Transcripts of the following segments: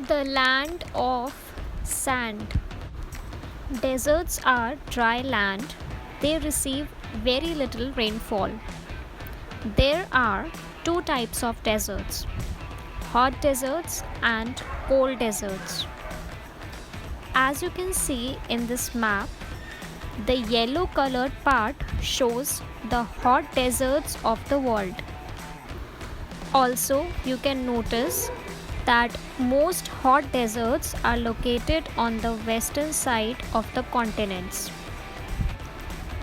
The land of sand. Deserts are dry land. They receive very little rainfall. There are two types of deserts: hot deserts and cold deserts. As you can see in this map, the yellow colored part shows the hot deserts of the world. Also, you can notice that most hot deserts are located on the western side of the continents.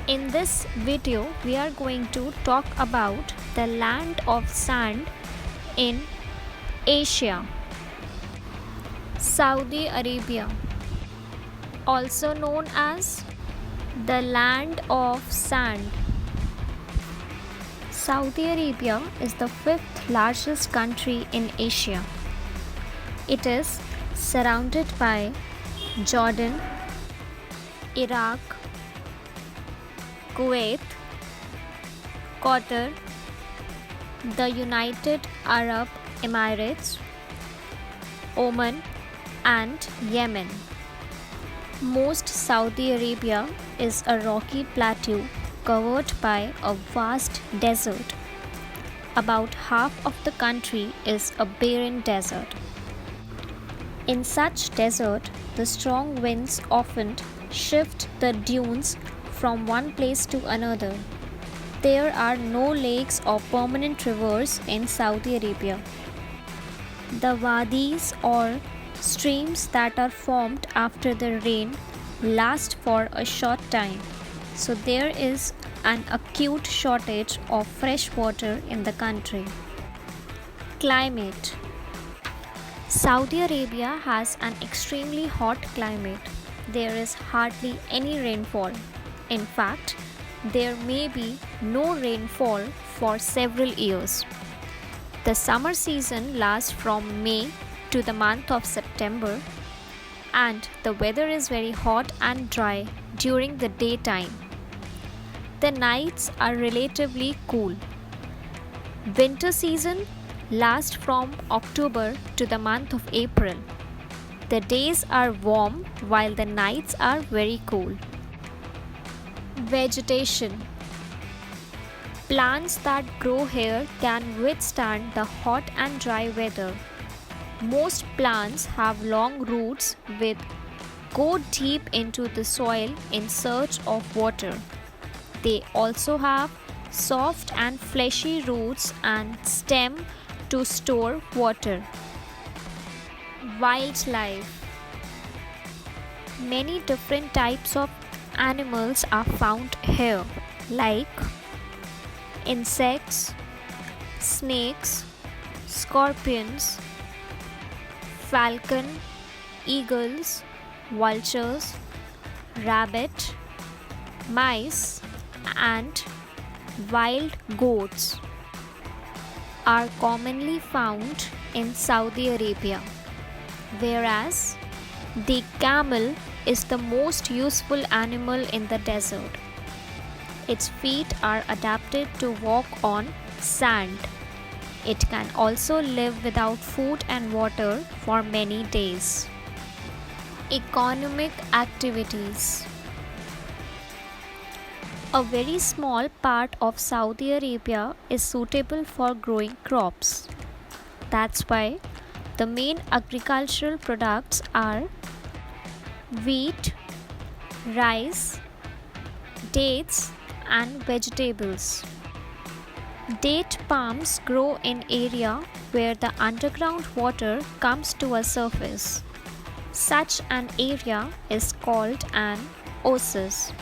In this video, we are going to talk about the land of sand in Asia. Saudi Arabia, also known as the land of sand. Saudi Arabia is the fifth largest country in Asia. It is surrounded by Jordan, Iraq, Kuwait, Qatar, the United Arab Emirates, Oman, and Yemen. Most Saudi Arabia is a rocky plateau covered by a vast desert. About half of the country is a barren desert. In such desert, the strong winds often shift the dunes from one place to another. There are no lakes or permanent rivers in Saudi Arabia. The wadis or streams that are formed after the rain last for a short time, so there is an acute shortage of fresh water in the country. Climate. Saudi Arabia has an extremely hot climate. There is hardly any rainfall. In fact, there may be no rainfall for several years. The summer season lasts from May to the month of September, and the weather is very hot and dry during the daytime. The nights are relatively cool. Winter season lasts from October to the month of April. The days are warm while the nights are very cool. Vegetation. Plants that grow here can withstand the hot and dry weather. Most plants have long roots which go deep into the soil in search of water. They also have soft and fleshy roots and stem to store water. Wildlife. Many different types of animals are found here, like insects, snakes, scorpions, falcon, eagles, vultures, rabbit, mice, and wild goats are commonly found in Saudi Arabia, whereas the camel is the most useful animal in the desert. Its feet are adapted to walk on sand. It can also live without food and water for many days. Economic activities. A very small part of Saudi Arabia is suitable for growing crops. That's why the main agricultural products are wheat, rice, dates, and vegetables. Date palms grow in area where the underground water comes to a surface. Such an area is called an oasis.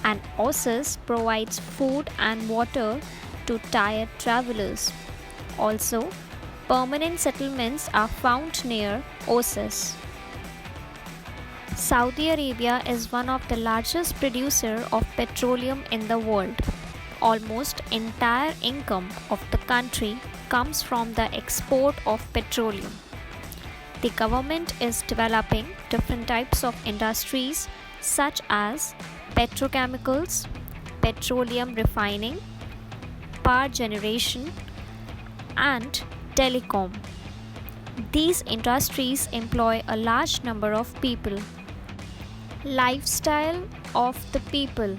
An oasis provides food and water to tired travelers. Also, permanent settlements are found near oasis. Saudi Arabia is one of the largest producer of petroleum in the world. Almost entire income of the country comes from the export of petroleum. The government is developing different types of industries such as petrochemicals, petroleum refining, power generation, and telecom. These industries employ a large number of people. Lifestyle of the people.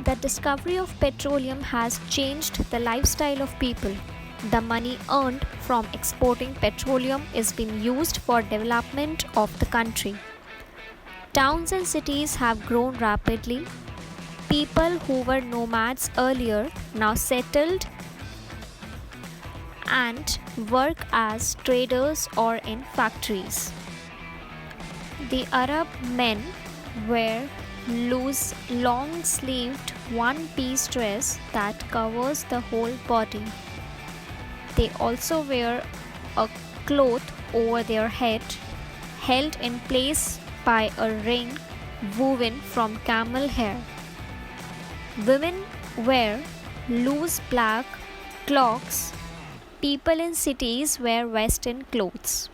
The discovery of petroleum has changed the lifestyle of people. The money earned from exporting petroleum is being used for development of the country. Towns and cities have grown rapidly. People who were nomads earlier now settled and work as traders or in factories. The Arab men wear loose, long sleeved, one piece dress that covers the whole body. They also wear a cloth over their head, held in place by a ring woven from camel hair. Women wear loose black cloaks. People in cities wear western clothes.